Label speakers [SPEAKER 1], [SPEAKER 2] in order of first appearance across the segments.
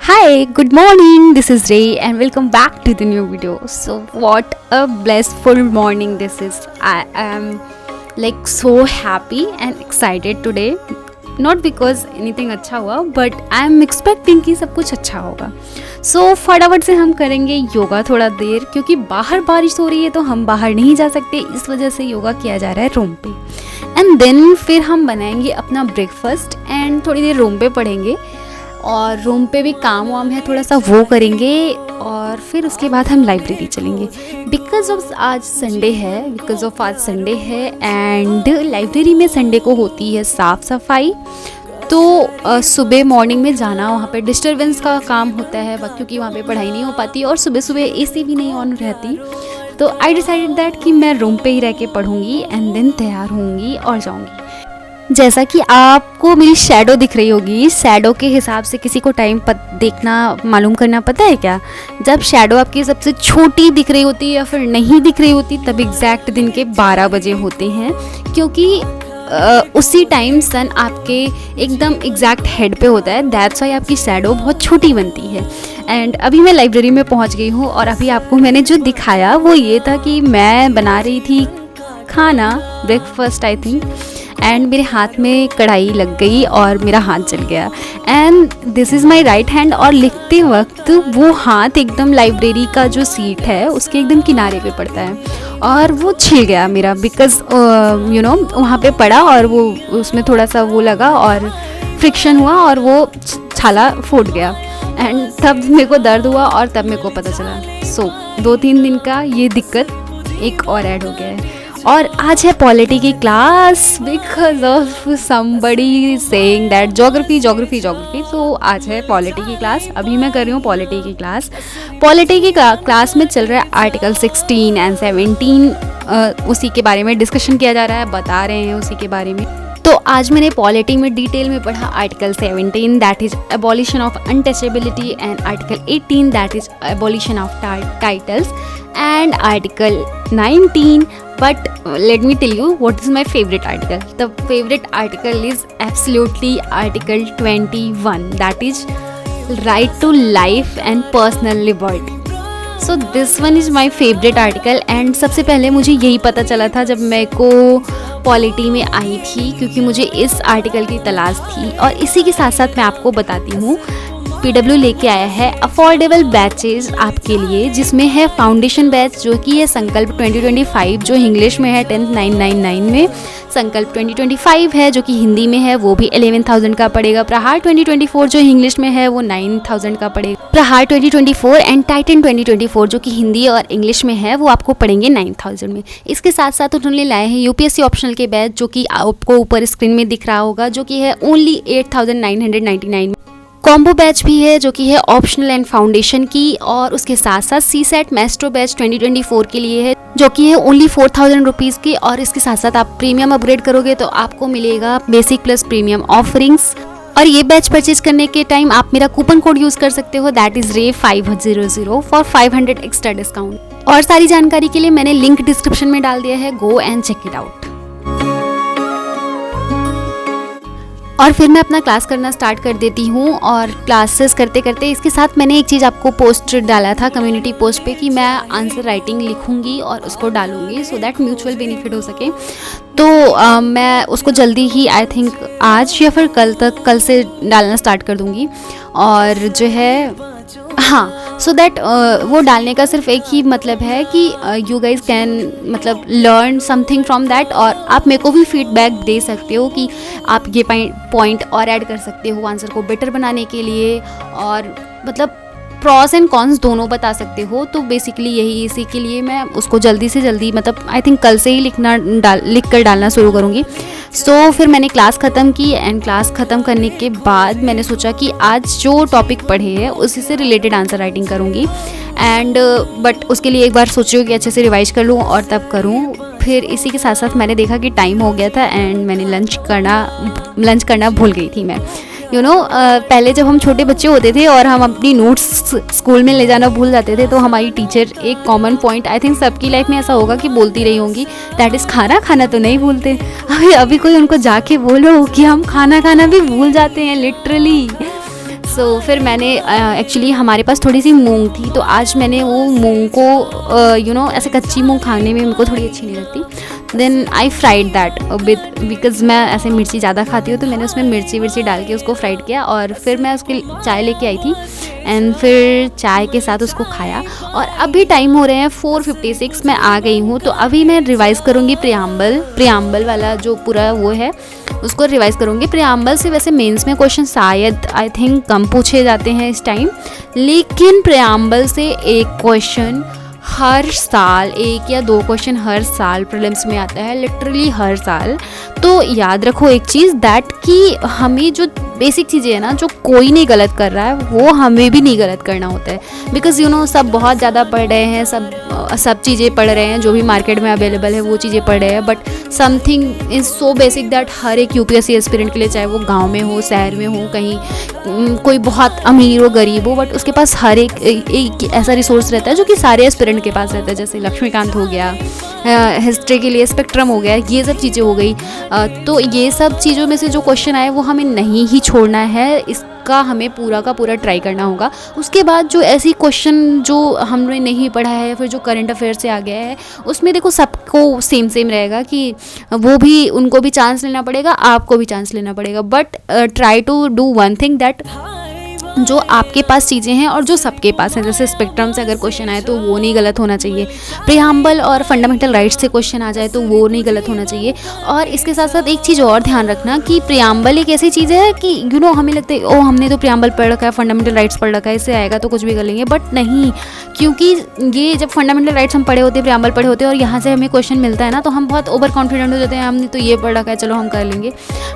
[SPEAKER 1] Hi, good morning. This is Ray and welcome back to the new video. So, what a blissful morning this is. I am like so happy and excited today. Not because anything अच्छा हुआ, but I am expecting कि सब कुछ अच्छा होगा. So, फटाफट से हम करेंगे योगा थोड़ा देर, क्योंकि बाहर बारिश हो रही है तो हम बाहर नहीं जा सकते, इस वजह से योगा किया जा रहा है रूम पे. एंड देन फिर हम बनाएंगे अपना ब्रेकफास्ट एंड थोड़ी देर रूम पे पढ़ेंगे और रूम पे भी काम वाम है थोड़ा सा वो करेंगे और फिर उसके बाद हम लाइब्रेरी चलेंगे बिकॉज ऑफ आज संडे है एंड लाइब्रेरी में संडे को होती है साफ़ सफाई. तो सुबह मॉर्निंग में जाना, वहाँ पे डिस्टरबेंस का काम होता है क्योंकि वहाँ पे पढ़ाई नहीं हो पाती और सुबह सुबह एसी भी नहीं ऑन रहती. तो आई डिसाइडेड दैट कि मैं रूम पे ही रह के पढ़ूँगी एंड देन तैयार होंगी और जाऊँगी. जैसा कि आपको मेरी शैडो दिख रही होगी, शैडो के हिसाब से किसी को टाइम देखना मालूम करना पता है क्या? जब शैडो आपकी सबसे छोटी दिख रही होती है या फिर नहीं दिख रही होती तब एग्जैक्ट दिन के 12 बजे होते हैं, क्योंकि उसी टाइम सन आपके एकदम एग्जैक्ट हेड पे होता है. दैट्स वाई आपकी शैडो बहुत छोटी बनती है. एंड अभी मैं लाइब्रेरी में पहुंच गई हूँ और अभी आपको मैंने जो दिखाया वो ये था कि मैं बना रही थी खाना, ब्रेकफास्ट आई थिंक, एंड मेरे हाथ में कढ़ाई लग गई और मेरा हाथ जल गया. And this is my right hand और लिखते वक्त वो हाथ एकदम लाइब्रेरी का जो सीट है उसके एकदम किनारे पे पड़ता है और वो छिल गया मेरा बिकॉज वहाँ पे पड़ा और वो उसमें थोड़ा सा वो लगा और फ्रिक्शन हुआ और वो छाला फूट गया. एंड तब मेरे को दर्द हुआ और तब मेरे को पता चला. सो 2-3 दिन का ये दिक्कत एक और ऐड हो गया है. और आज है पॉलिटी की class because of somebody saying that geography. तो आज है पॉलिटी की क्लास. अभी मैं कर रही हूँ पॉलिटी की क्लास. पॉलिटी की क्लास में चल रहा है आर्टिकल 16 एंड 17. उसी के बारे में डिस्कशन किया जा रहा है, बता रहे हैं उसी के बारे में. तो आज मैंने पॉलिटी में डिटेल में पढ़ा article 17 that is abolition of untouchability and article 18 that is abolition of titles and article 19. But let me tell you what is my favorite article. The favorite article is absolutely article 21 that is right to life and personal liberty. So this one is my favorite article and सबसे पहले मुझे यही पता चला था जब मैं को पॉलिटी में आई थी, क्योंकि मुझे इस आर्टिकल की तलाश थी. और इसी के साथ साथ मैं आपको बताती हूँ PW लेके आया है अफोर्डेबल बैचेज आपके लिए, जिसमें है फाउंडेशन बैच जो कि है संकल्प 2025 जो इंग्लिश में है 10,999 में. संकल्प 2025 है जो कि हिंदी में है, वो भी 11,000 का पड़ेगा. प्रहार 2024 जो इंग्लिश में है वो 9,000 का पड़ेगा. प्रहार 2024 एंड टाइटन 2024 जो कि हिंदी और इंग्लिश में है वो आपको पड़ेंगे 9,000 में. इसके साथ साथ उन्होंने लाए हैं UPSC ऑप्शनल के बैच जो कि आपको ऊपर स्क्रीन में दिख रहा होगा, जो कि है ओनली 8,999 में. कॉम्बो बैच भी है जो कि है ऑप्शनल एंड फाउंडेशन की, और उसके साथ साथ CSET मैस्ट्रो बैच 2024 के लिए है जो कि है ओनली 4,000 रुपीज़ की. और इसके साथ साथ आप प्रीमियम अपग्रेड करोगे तो आपको मिलेगा बेसिक प्लस प्रीमियम ऑफरिंग्स. और ये बैच परचेज करने के टाइम आप मेरा कूपन कोड यूज़ कर सकते हो that is RAY500 for 500 extra discount. और सारी जानकारी के लिए मैंने लिंक डिस्क्रिप्शन में डाल दिया है, go and check it out. और फिर मैं अपना क्लास करना स्टार्ट कर देती हूँ. और क्लासेस करते करते इसके साथ मैंने एक चीज़ आपको पोस्ट डाला था कम्युनिटी पोस्ट पे कि मैं आंसर राइटिंग लिखूँगी और उसको डालूँगी सो दैट म्यूचुअल बेनिफिट हो सके. तो मैं उसको जल्दी ही आई थिंक आज या फिर कल से डालना स्टार्ट कर दूँगी. और जो है हाँ, सो दैट वो डालने का सिर्फ एक ही मतलब है कि यू गाइज कैन मतलब लर्न समथिंग फ्रॉम दैट. और आप मेरे को भी फीडबैक दे सकते हो कि आप ये पॉइंट और ऐड कर सकते हो आंसर को बेटर बनाने के लिए, और मतलब प्रॉस एंड कॉन्स दोनों बता सकते हो. तो बेसिकली यही इसी के लिए मैं उसको जल्दी से जल्दी मतलब आई थिंक कल से ही लिख कर डालना शुरू करूँगी. सो फिर मैंने क्लास ख़त्म की एंड क्लास ख़त्म करने के बाद मैंने सोचा कि आज जो टॉपिक पढ़े हैं उसी से रिलेटेड आंसर राइटिंग करूँगी. एंड बट उसके लिए एक बार सोची कि अच्छे से रिवाइज कर लूँ और तब करूँ. फिर इसी के साथ साथ मैंने देखा कि टाइम हो गया था एंड मैंने लंच करना भूल गई थी मैं. पहले जब हम छोटे बच्चे होते थे और हम अपनी नोट्स स्कूल में ले जाना भूल जाते थे तो हमारी टीचर एक कॉमन पॉइंट आई थिंक सबकी लाइफ में ऐसा होगा कि बोलती रही होंगी, दैट इज़ खाना तो नहीं भूलते. अभी कोई उनको जाके बोलो कि हम खाना भी भूल जाते हैं लिटरली. सो फिर मैंने एक्चुअली हमारे पास थोड़ी सी मूंग थी, तो आज मैंने वो मूंग को ऐसे कच्ची मूंग खाने में मेरे को थोड़ी अच्छी नहीं लगती। Then I fried that with, because मैं ऐसे मिर्ची ज़्यादा खाती हूँ, तो मैंने उसमें मिर्ची डाल के उसको फ्राइड किया और फिर मैं उसके चाय लेके आई थी एंड फिर चाय के साथ उसको खाया। और अभी टाइम हो रहे हैं 4:56, मैं आ गई हूँ। तो अभी मैं रिवाइज़ करूँगी प्रियम्बल वाला जो पूरा वो है उसको रिवाइज़ करूँगी। प्रियम्बल से वैसे मेंस में क्वेश्चन शायद आई थिंक कम पूछे जाते हैं इस टाइम, लेकिन प्रियम्बल से एक क्वेश्चन हर साल, 1 या 2 क्वेश्चन हर साल प्रीलिम्स में आता है, लिटरली हर साल। तो याद रखो एक चीज़ दैट कि हमें जो बेसिक चीज़ें हैं ना, जो कोई नहीं गलत कर रहा है वो हमें भी नहीं गलत करना होता है। बिकॉज़ सब बहुत ज़्यादा पढ़ रहे हैं, सब चीज़ें पढ़ रहे हैं, जो भी मार्केट में अवेलेबल है वो चीज़ें पढ़ रहे हैं, but something is so basic that हर एक यूपीएससी एस्पिरेंट के लिए, चाहे वो गाँव में हो, शहर में हो, कहीं कोई बहुत अमीर हो, गरीब हो, बट उसके पास हर एक ऐसा रिसोर्स रहता है जो कि सारे एस्पिरेंट के पास रहता है। जैसे लक्ष्मीकांत हो गया, हिस्ट्री के लिए स्पेक्ट्रम हो गया, ये सब चीज़ें हो गई। तो ये सब चीज़ों में से जो क्वेश्चन आए वो हमें नहीं ही छोड़ना है, इसका हमें पूरा का पूरा ट्राई करना होगा। उसके बाद जो ऐसी क्वेश्चन जो हमने नहीं पढ़ा है, फिर जो करंट अफेयर से आ गया है, उसमें देखो सबको सेम रहेगा कि वो भी, उनको भी चांस लेना पड़ेगा, आपको भी चांस लेना पड़ेगा। But try to do one thing that जो आपके पास चीज़ें हैं और जो सबके पास हैं, जैसे स्पेक्ट्रम से अगर क्वेश्चन आए तो वो नहीं गलत होना चाहिए, प्रियम्बल और फंडामेंटल राइट्स से क्वेश्चन आ जाए तो वो नहीं गलत होना चाहिए। और इसके साथ साथ एक चीज़ और ध्यान रखना कि प्रियम्बल एक ऐसी चीज़ है कि हमें लगता है ओ हमने तो प्रियम्बल पढ़ रखा है, फंडामेंटल राइट्स पढ़ रखा है, इससे आएगा तो कुछ भी कर लेंगे, बट नहीं। क्योंकि ये जब फंडामेंटल राइट्स हम पढ़े होते हैं, प्रियम्बल पढ़े होते हैं और यहाँ से हमें क्वेश्चन मिलता है ना, तो हम बहुत ओवर कॉन्फिडेंट हो जाते हैं, हमने तो ये पढ़ रखा है, चलो हम कर लेंगे।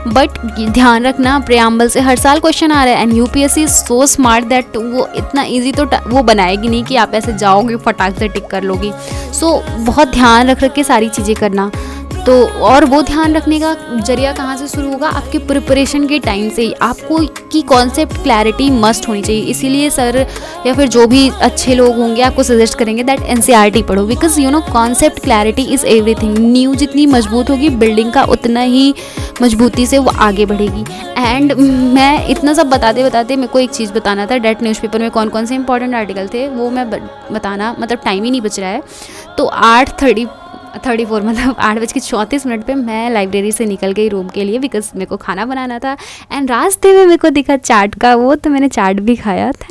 [SPEAKER 1] बट ध्यान रखना प्रियम्बल से हर साल क्वेश्चन आ रहा है and UPSC is so smart that वो इतना इजी तो वो बनाएगी नहीं कि आप ऐसे जाओगे फटाक से टिक कर लोगी। सो बहुत ध्यान रख के सारी चीज़ें करना। तो और वो ध्यान रखने का जरिया कहाँ से शुरू होगा, आपके प्रिपरेशन के टाइम से ही। आपको की कॉन्सेप्ट क्लैरिटी मस्ट होनी चाहिए, इसीलिए सर या फिर जो भी अच्छे लोग होंगे आपको सजेस्ट करेंगे दैट एनसीईआरटी पढ़ो, because concept clarity is everything. नींव जितनी मजबूत होगी बिल्डिंग का उतना ही मजबूती से वो आगे बढ़ेगी। एंड मैं इतना सब बताते मेरे को एक चीज़ बताना था, डेट न्यूज़पेपर में कौन कौन से इंपॉर्टेंट आर्टिकल थे वो मैं बताना, मतलब टाइम ही नहीं बच रहा है। तो 8:34 मतलब 8:34 पे मैं लाइब्रेरी से निकल गई रूम के लिए, बिकॉज मेरे को खाना बनाना था। एंड रास्ते में मेरे को दिखा चाट का वो, तो मैंने चाट भी खाया था।